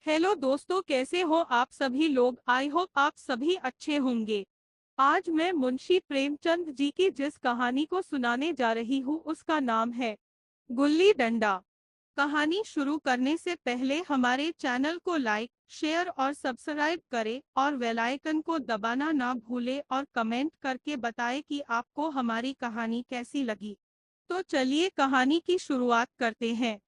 Hello दोस्तों, कैसे हो आप सभी लोग। आई होप आप सभी अच्छे होंगे। आज मैं मुंशी प्रेमचंद जी की जिस कहानी को सुनाने जा रही हूँ उसका नाम है गुल्ली डंडा। कहानी शुरू करने से पहले हमारे चैनल को लाइक, शेयर और सब्सक्राइब करें और बेल आइकन को दबाना ना भूलें और कमेंट करके बताएं कि आपको हमारी कहानी कैसी लगी। तो चलिए कहानी की शुरुआत करते हैं।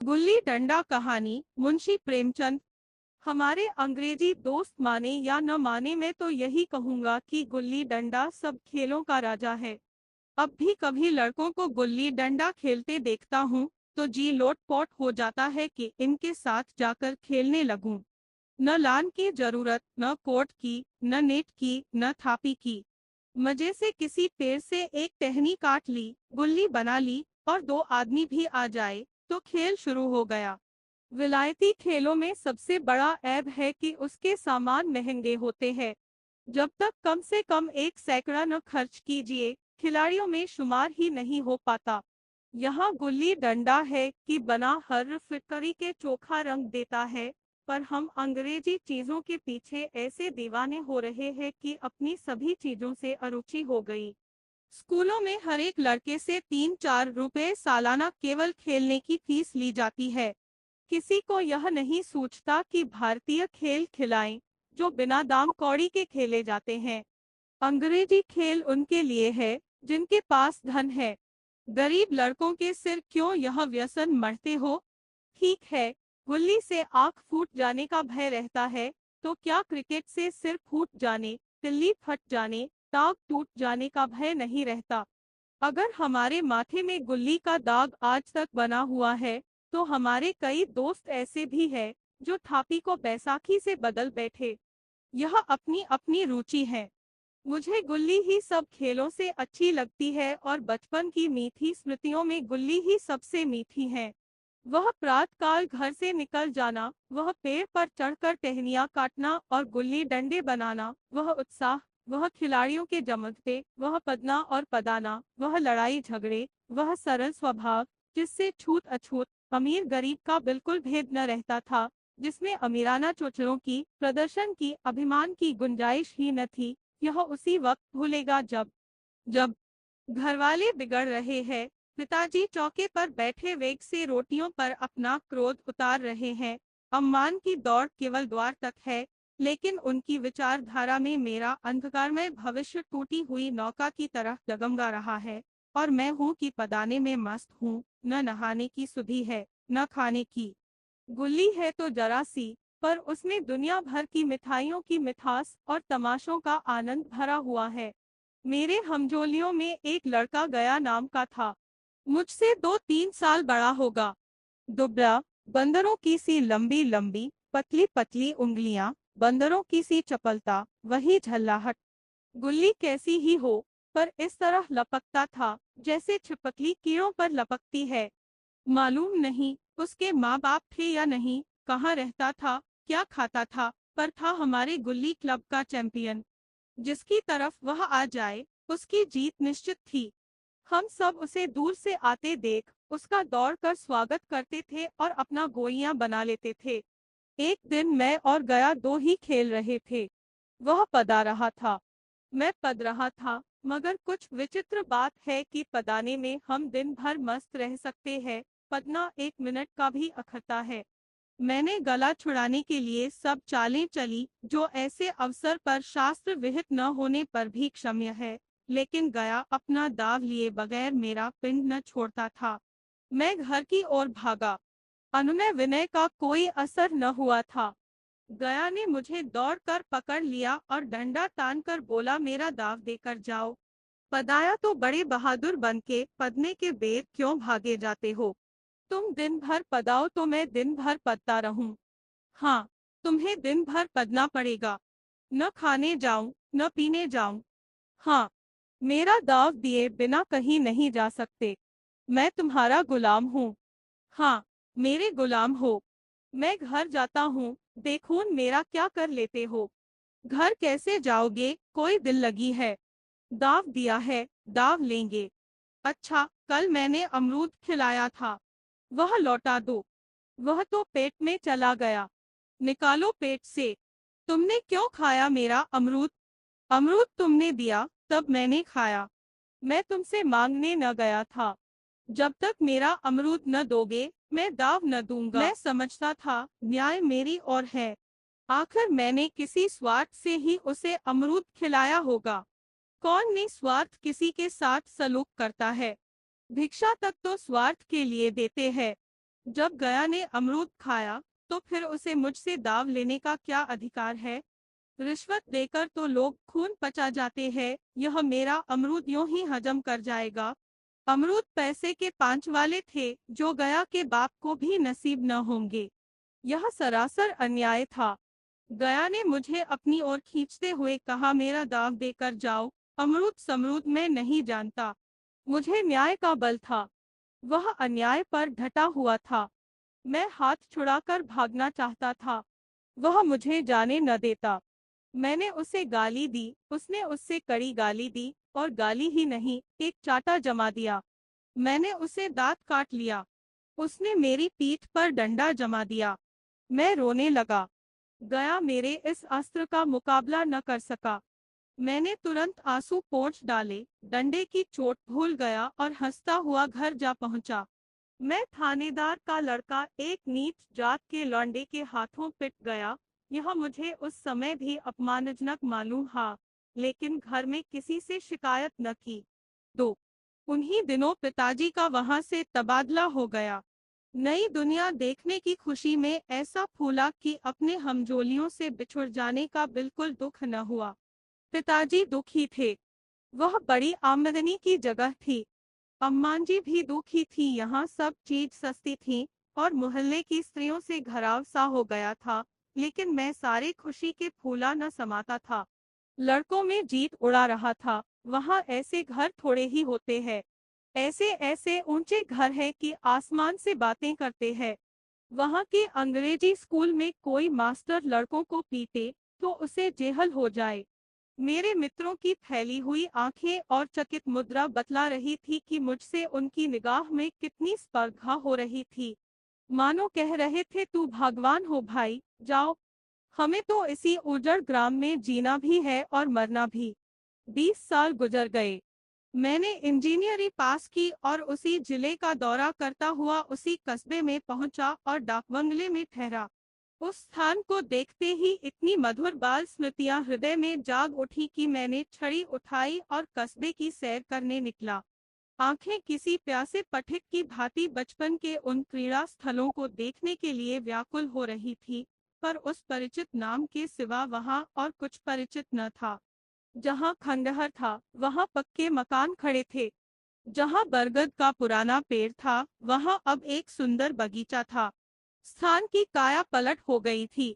गुल्ली डंडा कहानी मुंशी प्रेमचंद। हमारे अंग्रेजी दोस्त माने या न माने, मैं तो यही कहूंगा कि गुल्ली डंडा सब खेलों का राजा है। अब भी कभी लड़कों को गुल्ली डंडा खेलते देखता हूँ तो जी लोटपोट हो जाता है कि इनके साथ जाकर खेलने लगूं। न लान की जरूरत, न कोर्ट की, न नेट की, न थापी की। मजे से किसी पेड़ से एक टहनी काट ली, गुल्ली बना ली और दो आदमी भी आ जाए तो खेल शुरू हो गया। विलायती खेलों में सबसे बड़ा ऐब है कि उसके सामान महंगे होते हैं। जब तक कम से कम एक सैकड़ा न खर्च कीजिए, खिलाड़ियों में शुमार ही नहीं हो पाता। यहाँ गुल्ली डंडा है कि बना हर फिटकरी के चोखा रंग देता है, पर हम अंग्रेजी चीजों के पीछे ऐसे दीवाने हो रहे हैं कि अपनी सभी चीजों से अरुचि हो गई। स्कूलों में हर एक लड़के से 3-4 रुपए सालाना केवल खेलने की फीस ली जाती है। किसी को यह नहीं सूझता कि भारतीय खेल खिलाएं जो बिना दाम कौड़ी के खेले जाते हैं। अंग्रेजी खेल उनके लिए है जिनके पास धन है। गरीब लड़कों के सिर क्यों यह व्यसन मढ़ते हो। ठीक है, गुल्ली से आंख फूट जाने का भय रहता है, तो क्या क्रिकेट से सिर फूट जाने, तिल्ली फट जाने, टांग टूट जाने का भय नहीं रहता। अगर हमारे माथे में गुल्ली का दाग आज तक बना हुआ है, तो हमारे कई दोस्त ऐसे भी हैं जो थापी को बैसाखी से बदल बैठे। यह अपनी अपनी रुचि है। मुझे गुल्ली ही सब खेलों से अच्छी लगती है और बचपन की मीठी स्मृतियों में गुल्ली ही सबसे मीठी है। वह प्रातःकाल घर से निकल जाना, वह पेड़ पर चढ़कर टहनियाँ काटना और गुल्ली डंडे बनाना, वह उत्साह, वह खिलाड़ियों के जमघटे, वह पदना और पदाना, वह लड़ाई झगड़े, वह सरल स्वभाव जिससे छूत अछूत, अमीर गरीब का बिल्कुल भेद न रहता था, जिसमें अमीराना चोचलों की, प्रदर्शन की, अभिमान की गुंजाइश ही न थी। यह उसी वक्त भूलेगा जब जब घरवाले बिगड़ रहे हैं, पिताजी चौके पर बैठे वेग से रोटियों पर अपना क्रोध उतार रहे हैं, अम्मान की दौड़ केवल द्वार तक है, लेकिन उनकी विचारधारा में मेरा अंधकारमय भविष्य टूटी हुई नौका की तरह डगमगा रहा है, और मैं हूँ कि पदाने में मस्त हूँ। न नहाने की सुधि है, न खाने की। गुल्ली है तो जरा सी, पर उसमें दुनिया भर की मिठाइयों की मिठास और तमाशों का आनंद भरा हुआ है। मेरे हमजोलियों में एक लड़का गया नाम का था। मुझसे 2-3 साल बड़ा होगा। दुबला, बंदरों की सी लंबी लंबी पतली पतली उंगलियां, बंदरों की सी चपलता, वही झल्लाहट। गुल्ली कैसी ही हो, पर इस तरह लपकता था जैसे छिपकली कीड़ों पर लपकती है। मालूम नहीं उसके माँ बाप थे या नहीं, कहाँ रहता था, क्या खाता था, पर था हमारे गुल्ली क्लब का चैंपियन। जिसकी तरफ वह आ जाए उसकी जीत निश्चित थी। हम सब उसे दूर से आते देख उसका दौड़कर स्वागत करते थे और अपना गोइयां बना लेते थे। एक दिन मैं और गया दो ही खेल रहे थे। वह पदा रहा था, मैं पद रहा था, मगर कुछ विचित्र बात है कि पदाने में हम दिन भर मस्त रह सकते हैं, पदना 1 मिनट का भी अखरता है। मैंने गला छुड़ाने के लिए सब चालें चली जो ऐसे अवसर पर शास्त्र विहित न होने पर भी क्षम्य है, लेकिन गया अपना दाव लिए बगैर मेरा पिंड न छोड़ता था। मैं घर की ओर भागा। अनुनय विनय का कोई असर न हुआ था। गया ने मुझे दौड़कर पकड़ लिया और डंडा तानकर बोला, मेरा दाव देकर जाओ। पदाया तो बड़े बहादुर बनके पदने के बेर क्यों भागे जाते हो। तुम दिन भर पदाओ तो मैं दिन भर पदता रहूं। हाँ, तुम्हें दिन भर पदना पड़ेगा। न खाने जाऊं, न पीने जाऊं। हाँ, मेरा दाव दिए बिना कहीं नहीं जा सकते। मैं तुम्हारा गुलाम हूँ। हाँ, मेरे गुलाम हो। मैं घर जाता हूँ, देखून मेरा क्या कर लेते हो। घर कैसे जाओगे, कोई दिल लगी है। दाव दिया है, दाव लेंगे। अच्छा, कल मैंने अमरूद खिलाया था। वह लौटा दो। वह तो पेट में चला गया। निकालो पेट से। तुमने क्यों खाया मेरा अमरूद? अमरूद तुमने दिया तब मैंने खाया। मैं तुमसे मांगने न गया था। जब तक मेरा अमरूद न दोगे मैं दाव न दूंगा। मैं समझता था न्याय मेरी ओर है। आखिर मैंने किसी स्वार्थ से ही उसे अमरूद खिलाया होगा। कौन निस्वार्थ किसी के साथ सलूक करता है? भिक्षा तक तो स्वार्थ के लिए देते हैं। जब गया ने अमरूद खाया तो फिर उसे मुझसे दाव लेने का क्या अधिकार है? रिश्वत देकर तो लोग खून पचा जाते हैं। यह मेरा अमरूद यूं ही हजम कर जाएगा। अमरूद पैसे के 5 वाले थे जो गया के बाप को भी नसीब न होंगे। यह सरासर अन्याय था। गया ने मुझे अपनी ओर खींचते हुए कहा, मेरा दाव देकर जाओ। अमरूद समरूद मैं नहीं जानता। मुझे न्याय का बल था। वह अन्याय पर डटा हुआ था। मैं हाथ छुड़ाकर भागना चाहता था। वह मुझे जाने न देता। मैंने उसे गाली दी, उसने उससे कड़ी गाली दी, और गाली ही नहीं, एक चाटा जमा दिया। मैंने उसे दांत काट लिया। उसने मेरी पीठ पर डंडा जमा दिया। मैं रोने लगा। गया मेरे इस अस्त्र का मुकाबला न कर सका। मैंने तुरंत आंसू पोंछ डाले, डंडे की चोट भूल गया और हंसता हुआ घर जा पहुंचा। मैं थानेदार का लड़का एक नीच जात के लौंडे के हाथों पिट गया। यह मुझे उस समय भी अपमानजनक मालूम हुआ, लेकिन घर में किसी से शिकायत न की। दो उन्हीं दिनों पिताजी का वहां से तबादला हो गया। नई दुनिया देखने की खुशी में ऐसा फूला कि अपने हमजोलियों से बिछुड़ जाने का बिल्कुल दुख न हुआ। पिताजी दुखी थे। वह बड़ी आमदनी की जगह थी। अम्मां जी भी दुखी थी। यहाँ सब चीज सस्ती थी और मोहल्ले की स्त्रियों से घराव सा हो गया था। लेकिन मैं सारे खुशी के फूला न समाता था। लड़कों में जीत उड़ा रहा था। वहाँ ऐसे घर थोड़े ही होते हैं। ऐसे ऐसे ऊंचे घर हैं कि आसमान से बातें करते हैं। वहाँ के अंग्रेजी स्कूल में कोई मास्टर लड़कों को पीटे तो उसे जेहल हो जाए। मेरे मित्रों की फैली हुई आंखें और चकित मुद्रा बतला रही थी कि मुझसे उनकी निगाह में कितनी स्पर्धा हो रही थी। मानो कह रहे थे, तू भगवान हो भाई, जाओ। हमें तो इसी उजड़ ग्राम में जीना भी है और मरना भी। 20 साल गुजर गए। मैंने इंजीनियरिंग पास की और उसी जिले का दौरा करता हुआ उसी कस्बे में पहुंचा और डाक बंगले में ठहरा। उस स्थान को देखते ही इतनी मधुर बाल स्मृतियां हृदय में जाग उठी कि मैंने छड़ी उठाई और कस्बे की सैर करने निकला। आंखें किसी प्यासे पथिक की भांति बचपन के उन क्रीड़ा स्थलों को देखने के लिए व्याकुल हो रही थी, पर उस परिचित नाम के सिवा वहां और कुछ परिचित न था। जहां खंडहर था वहां पक्के मकान खड़े थे। जहां बरगद का पुराना पेड़ था वहां अब एक सुंदर बगीचा था। स्थान की काया पलट हो गई थी।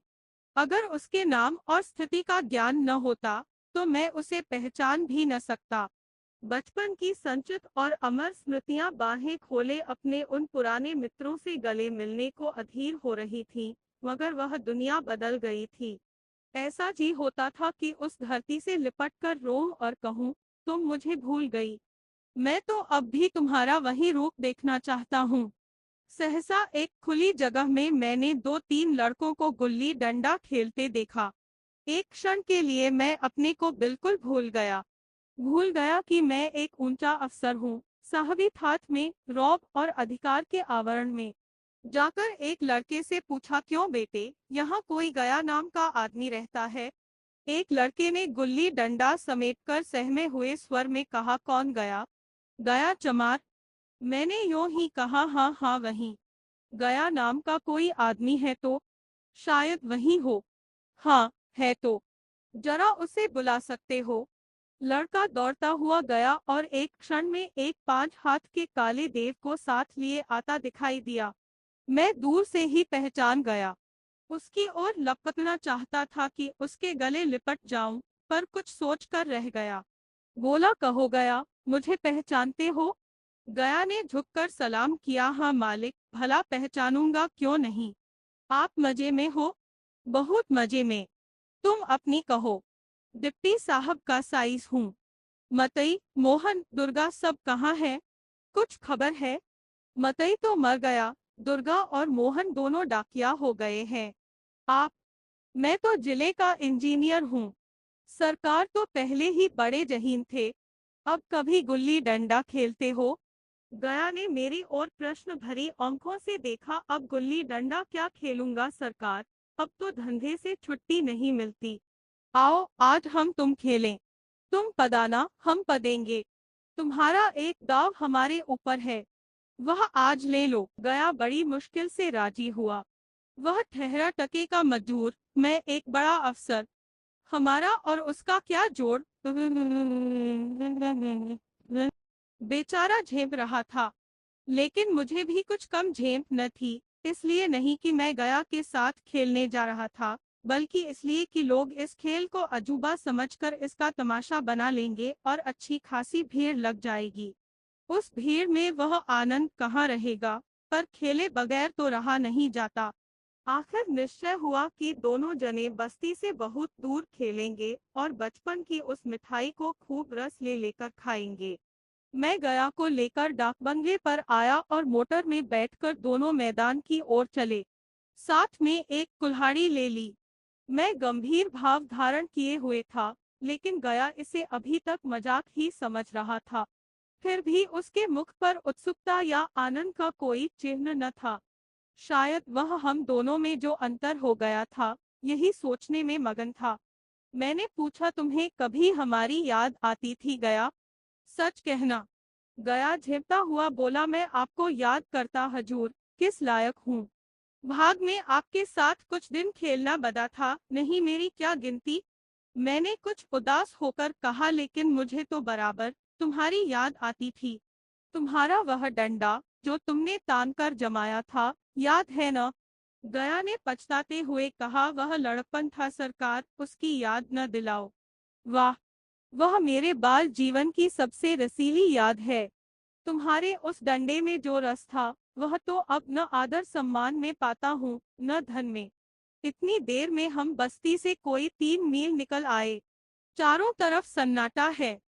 अगर उसके नाम और स्थिति का ज्ञान न होता तो मैं उसे पहचान भी न सकता। बचपन की संचित और अमर स्मृतियां बाहें खोले अपने उन पुराने मित्रों से गले मिलने को अधीर हो रही थीं, मगर वह दुनिया बदल गई थी। ऐसा जी होता था कि उस धरती से लिपट कर रोऊं और कहूं, तुम मुझे भूल गई। मैं तो अब भी तुम्हारा वही रूप देखना चाहता हूँ। सहसा एक खुली जगह में मैंने 2-3 लड़कों को गुल्ली डंडा खेलते देखा। एक क्षण के लिए मैं अपने को बिल्कुल भूल गया कि मैं एक ऊंचा अफसर हूँ, साहबी हाथ में, रौब और अधिकार के आवरण में। जाकर एक लड़के से पूछा, क्यों बेटे, यहाँ कोई गया नाम का आदमी रहता है? एक लड़के ने गुल्ली डंडा समेटकर सहमे हुए स्वर में कहा, कौन गया? गया चमार। मैंने यूं ही कहा, हाँ हाँ वही। गया नाम का कोई आदमी है तो? शायद वही हो। हाँ, है तो। जरा उसे बुला सकते हो? लड़का दौड़ता हुआ गया और एक क्षण में एक 5 हाथ के काले देव को साथ लिए आता दिखाई दिया। मैं दूर से ही पहचान गया। उसकी ओर लपकना चाहता था कि उसके गले लिपट जाऊं, पर कुछ सोचकर रह गया। बोला, कहो गया, मुझे पहचानते हो? गया ने झुककर सलाम किया, हाँ मालिक, भला पहचानूंगा क्यों नहीं। आप मजे में हो? बहुत मजे में। तुम अपनी कहो। डिप्टी साहब का साइज हूँ। मतई, मोहन, दुर्गा सब कहाँ है? कुछ खबर है? मतई तो मर गया, दुर्गा और मोहन दोनों डाकिया हो गए हैं। आप? मैं तो जिले का इंजीनियर हूँ। सरकार तो पहले ही बड़े जहीन थे। अब कभी गुल्ली डंडा खेलते हो? गया ने मेरी ओर प्रश्न भरी आंखों से देखा। अब गुल्ली डंडा क्या खेलूंगा सरकार, अब तो धंधे से छुट्टी नहीं मिलती। आओ आज हम तुम खेलें। तुम पदाना हम पदेंगे। तुम्हारा एक दाव हमारे ऊपर है, वह आज ले लो। गया बड़ी मुश्किल से राजी हुआ। वह ठहरा टके का मजदूर, मैं एक बड़ा अफसर। हमारा और उसका क्या जोड़। बेचारा झेप रहा था, लेकिन मुझे भी कुछ कम झेप न थी। इसलिए नहीं कि मैं गया के साथ खेलने जा रहा था, बल्कि इसलिए कि लोग इस खेल को अजूबा समझकर इसका तमाशा बना लेंगे और अच्छी खासी भीड़ लग जाएगी। उस भीड़ में वह आनंद कहाँ रहेगा। पर खेले बगैर तो रहा नहीं जाता। आखिर निश्चय हुआ कि दोनों जने बस्ती से बहुत दूर खेलेंगे और बचपन की उस मिठाई को खूब रस ले लेकर खाएंगे। मैं गया को लेकर डाक बंगले पर आया और मोटर में बैठकर दोनों मैदान की ओर चले। साथ में एक कुल्हाड़ी ले ली। मैं गंभीर भाव धारण किए हुए था, लेकिन गया इसे अभी तक मजाक ही समझ रहा था। फिर भी उसके मुख पर उत्सुकता या आनंद का कोई चिन्ह न था। शायद वह हम दोनों में जो अंतर हो गया था, यही सोचने में मगन था। मैंने पूछा, तुम्हें कभी हमारी याद आती थी गया? सच कहना। गया झेपता हुआ बोला, मैं आपको याद करता हजूर, किस लायक हूँ। भाग में आपके साथ कुछ दिन खेलना बदा था, नहीं मेरी क्या गिनती। मैंने कुछ उदास होकर कहा, लेकिन मुझे तो बराबर तुम्हारी याद आती थी। तुम्हारा वह डंडा जो तुमने तान कर जमाया था, याद है न? गया ने पछताते हुए कहा, वह लड़कपन था सरकार, उसकी याद न दिलाओ। वाह, वह मेरे बाल जीवन की सबसे रसीली याद है। तुम्हारे उस डंडे में जो रस था, वह तो अब न आदर सम्मान में पाता हूँ, न धन में। इतनी देर में हम बस्ती से कोई 3 मील निकल आए। चारों तरफ सन्नाटा है।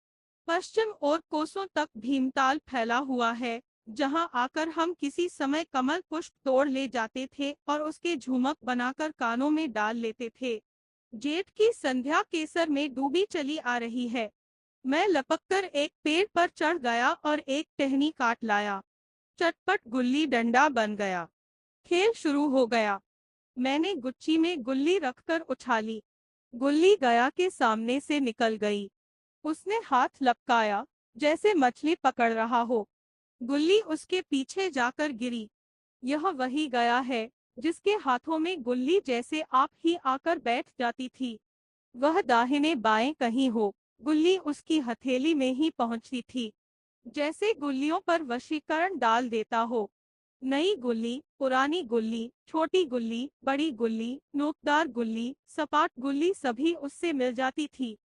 पश्चिम और कोसों तक भीमताल फैला हुआ है, जहां आकर हम किसी समय कमल पुष्प तोड़ ले जाते थे और उसके झुमक बनाकर कानों में डाल लेते थे। जेठ की संध्या केसर में डूबी चली आ रही है। मैं लपककर एक पेड़ पर चढ़ गया और एक टहनी काट लाया। चटपट गुल्ली डंडा बन गया। खेल शुरू हो गया। मैंने गुच्ची में गुल्ली रखकर उछाली। गुल्ली गया के सामने से निकल गई। उसने हाथ लपकाया, जैसे मछली पकड़ रहा हो। गुल्ली उसके पीछे जाकर गिरी। यह वही गया है, जिसके हाथों में गुल्ली जैसे आप ही आकर बैठ जाती थी। वह दाहिने बाएं कहीं हो, गुल्ली उसकी हथेली में ही पहुंचती थी, जैसे गुल्लियों पर वशीकरण डाल देता हो। नई गुल्ली, पुरानी गुल्ली, छोटी गुल्ली, बड़ी गुल्ली, नोकदार गुल्ली, सपाट गुल्ली सभी उससे मिल जाती थी।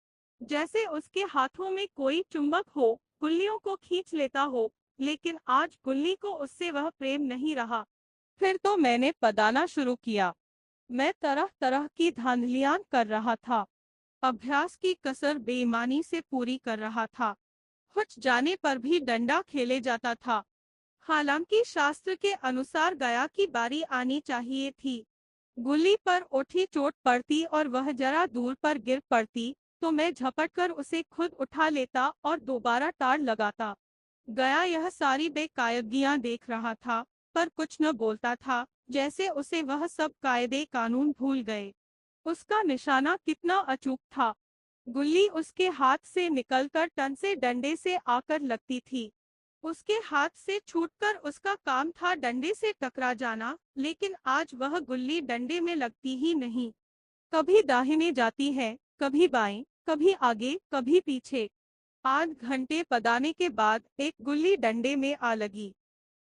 जैसे उसके हाथों में कोई चुंबक हो, गुल्लियों को खींच लेता हो। लेकिन आज गुल्ली को उससे वह प्रेम नहीं रहा। फिर तो मैंने पदाना शुरू किया। मैं तरह तरह की धांधलियां कर रहा था। अभ्यास की कसर बेईमानी से पूरी कर रहा था। कुछ जाने पर भी डंडा खेले जाता था। हालांकि शास्त्र के अनुसार गया की बारी आनी चाहिए थी। गुल्ली पर उठी चोट पड़ती और वह जरा दूर पर गिर पड़ती, तो मैं झपट कर उसे खुद उठा लेता और दोबारा ताड़ लगाता। गया यह सारी बेकायदगियां देख रहा था, पर कुछ न बोलता था, जैसे उसे वह सब कायदे कानून भूल गए। उसका निशाना कितना अचूक था। गुल्ली उसके हाथ से निकलकर टन से डंडे से आकर लगती थी। उसके हाथ से छूटकर उसका काम था डंडे से टकरा जाना, लेकिन आज वह गुल्ली डंडे में लगती ही नहीं। कभी दाहिने जाती है, कभी बाएं, कभी आगे, कभी पीछे। 8 घंटे पदाने के बाद एक गुल्ली डंडे में आ लगी।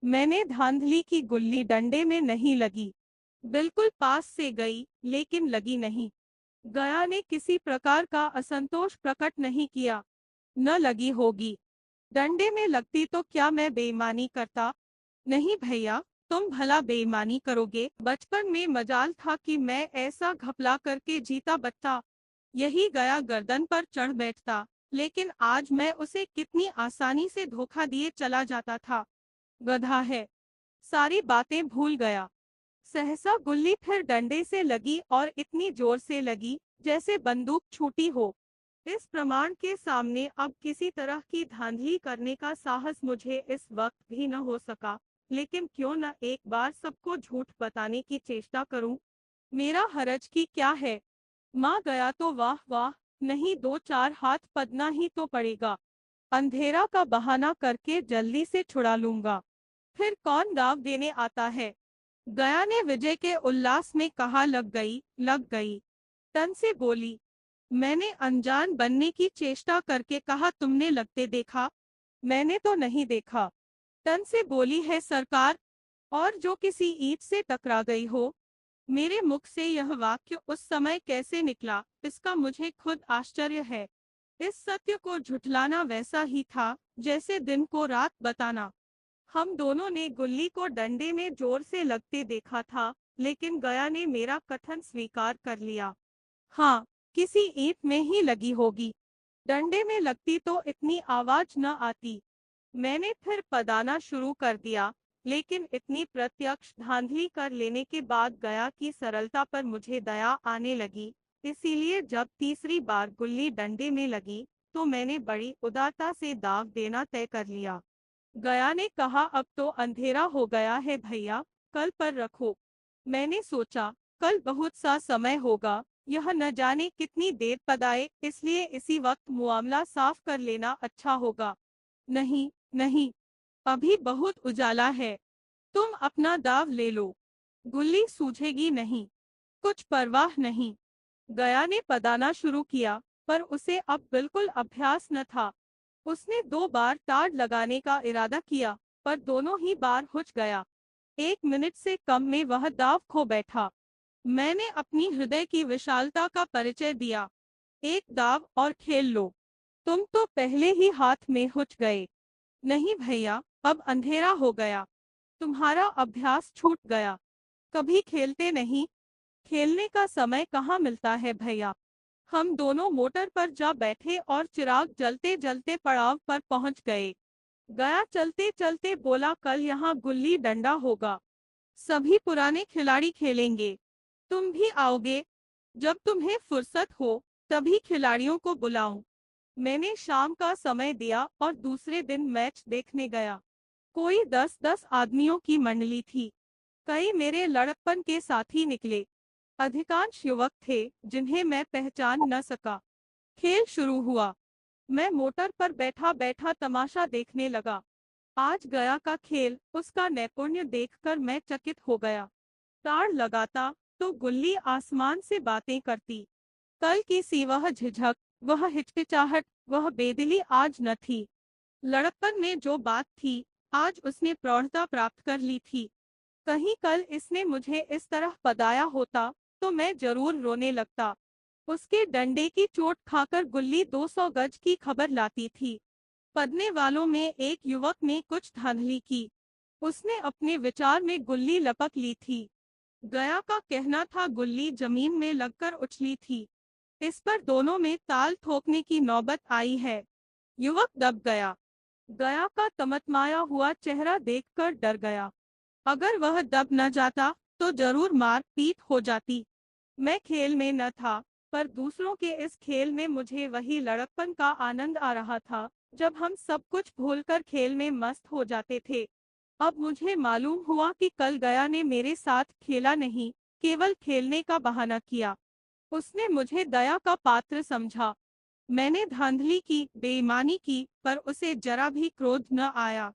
मैंने धांधली की, गुल्ली डंडे में नहीं लगी। बिल्कुल पास से गई, लेकिन लगी नहीं। गया ने किसी प्रकार का असंतोष प्रकट नहीं किया। न लगी होगी। डंडे में लगती तो क्या मैं बेईमानी करता? नहीं भैया, तुम भला बेईमानी करोगे? बचपन में मजाल था कि मैं ऐसा घपला करके जीता बचता। यही गया गर्दन पर चढ़ बैठता, लेकिन आज मैं उसे कितनी आसानी से धोखा दिए चला जाता था। गधा है। सारी बातें भूल गया। सहसा गुल्ली फिर डंडे से लगी और इतनी जोर से लगी जैसे बंदूक छूटी हो। इस प्रमाण के सामने अब किसी तरह की धांधली करने का साहस मुझे इस वक्त भी न हो सका, लेकिन क्यों न एक बार सबको झूठ बताने की चेष्टा करूं। मेरा हरज की क्या है, माँ गया तो वाह वाह, नहीं दो चार हाथ पदना ही तो पड़ेगा। अंधेरा का बहाना करके जल्दी से छुड़ा लूंगा, फिर कौन दाव देने आता है। गया ने विजय के उल्लास में कहा, लग गई लग गई। तन से बोली, मैंने अनजान बनने की चेष्टा करके कहा, तुमने लगते देखा? मैंने तो नहीं देखा। तन से बोली, है सरकार, और जो किसी ईंट से टकरा गई हो। मेरे मुख से यह वाक्य उस समय कैसे निकला, इसका मुझे खुद आश्चर्य है। इस सत्य को झुठलाना वैसा ही था जैसे दिन को रात बताना। हम दोनों ने गुल्ली को डंडे में जोर से लगते देखा था, लेकिन गया ने मेरा कथन स्वीकार कर लिया। हाँ, किसी ईंट में ही लगी होगी, डंडे में लगती तो इतनी आवाज न आती। मैंने फिर पदाना शुरू कर दिया, लेकिन इतनी प्रत्यक्ष धांधली कर लेने के बाद गया की सरलता पर मुझे दया आने लगी। इसीलिए जब तीसरी बार गुल्ली डंडे में लगी तो मैंने बड़ी उदारता से दाव देना तय कर लिया। गया ने कहा, अब तो अंधेरा हो गया है भैया, कल पर रखो। मैंने सोचा, कल बहुत सा समय होगा, यह न जाने कितनी देर पदाए, इसलिए इसी वक्त मुआमला साफ कर लेना अच्छा होगा। नहीं नहीं, अभी बहुत उजाला है, तुम अपना दाव ले लो, गुल्ली सूझेगी नहीं। कुछ परवाह नहीं। गया ने पदाना शुरू किया, पर उसे अब बिल्कुल अभ्यास न था। उसने 2 बार टार लगाने का इरादा किया, पर दोनों ही बार हुच गया। 1 मिनट से कम में वह दाव खो बैठा। मैंने अपनी हृदय की विशालता का परिचय दिया। एक दाव और खेल लो, तुम तो पहले ही हाथ में हुच गए। नहीं भैया, अब अंधेरा हो गया, तुम्हारा अभ्यास छूट गया, कभी खेलते नहीं। खेलने का समय कहाँ मिलता है भैया। हम दोनों मोटर पर जा बैठे और चिराग जलते जलते पड़ाव पर पहुंच गए। गया चलते चलते बोला, कल यहाँ गुल्ली डंडा होगा, सभी पुराने खिलाड़ी खेलेंगे, तुम भी आओगे? जब तुम्हें फुर्सत हो तभी खिलाड़ियों को बुलाऊं। मैंने शाम का समय दिया और दूसरे दिन मैच देखने गया। कोई 10-10 आदमियों की मंडली थी। कई मेरे लड़कपन के साथी निकले। अधिकांश युवक थे जिन्हें मैं पहचान न सका। खेल शुरू हुआ। मैं मोटर पर बैठा बैठा तमाशा देखने लगा। आज गया का खेल, उसका नैपुण्य देखकर मैं चकित हो गया। ताड़ लगाता तो गुल्ली आसमान से बातें करती। कल की सी वह झिझक, वह हिचकिचाहट, वह बेदिली आज न थी। लड़कपन में जो बात थी, आज उसने प्रौढ़ता प्राप्त कर ली थी। कहीं कल इसने मुझे इस तरह पदाया होता तो मैं जरूर रोने लगता। उसके डंडे की चोट खाकर गुल्ली 200 गज की खबर लाती थी। पदने वालों में एक युवक ने कुछ धांधली की। उसने अपने विचार में गुल्ली लपक ली थी। गया का कहना था गुल्ली जमीन में लगकर उछली थी। इस पर दोनों में ताल ठोकने की नौबत आई है। युवक दब गया। गया का तमतमाया हुआ चेहरा देखकर डर गया। अगर वह दब न जाता तो जरूर मार पीट हो जाती। मैं खेल में न था, पर दूसरों के इस खेल में मुझे वही लड़कपन का आनंद आ रहा था जब हम सब कुछ भूलकर खेल में मस्त हो जाते थे। अब मुझे मालूम हुआ कि कल गया ने मेरे साथ खेला नहीं, केवल खेलने का बहाना किया। उसने मुझे दया का पात्र समझा। मैंने धांधली की, बेईमानी की, पर उसे जरा भी क्रोध न आया,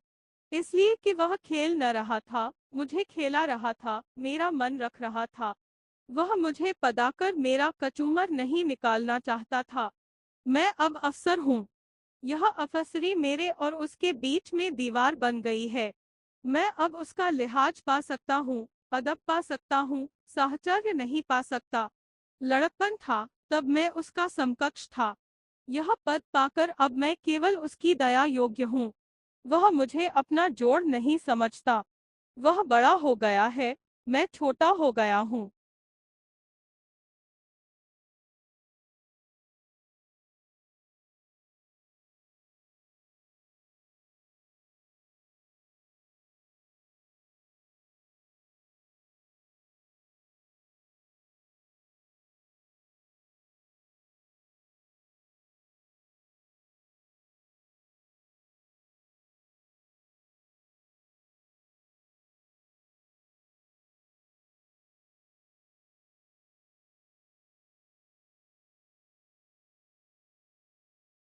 इसलिए कि वह खेल न रहा था, मुझे खेला रहा था, मेरा मन रख रहा था। वह मुझे पदाकर मेरा कचूमर नहीं निकालना चाहता था। मैं अब अफसर हूँ। यह अफसरी मेरे और उसके बीच में दीवार बन गई है। मैं अब उसका लिहाज पा सकता हूँ, अदब पा सकता हूँ, साहचर्य नहीं पा सकता। लड़कपन था तब मैं उसका समकक्ष था। यह पद पाकर अब मैं केवल उसकी दया योग्य हूँ। वह मुझे अपना जोड़ नहीं समझता। वह बड़ा हो गया है, मैं छोटा हो गया हूँ।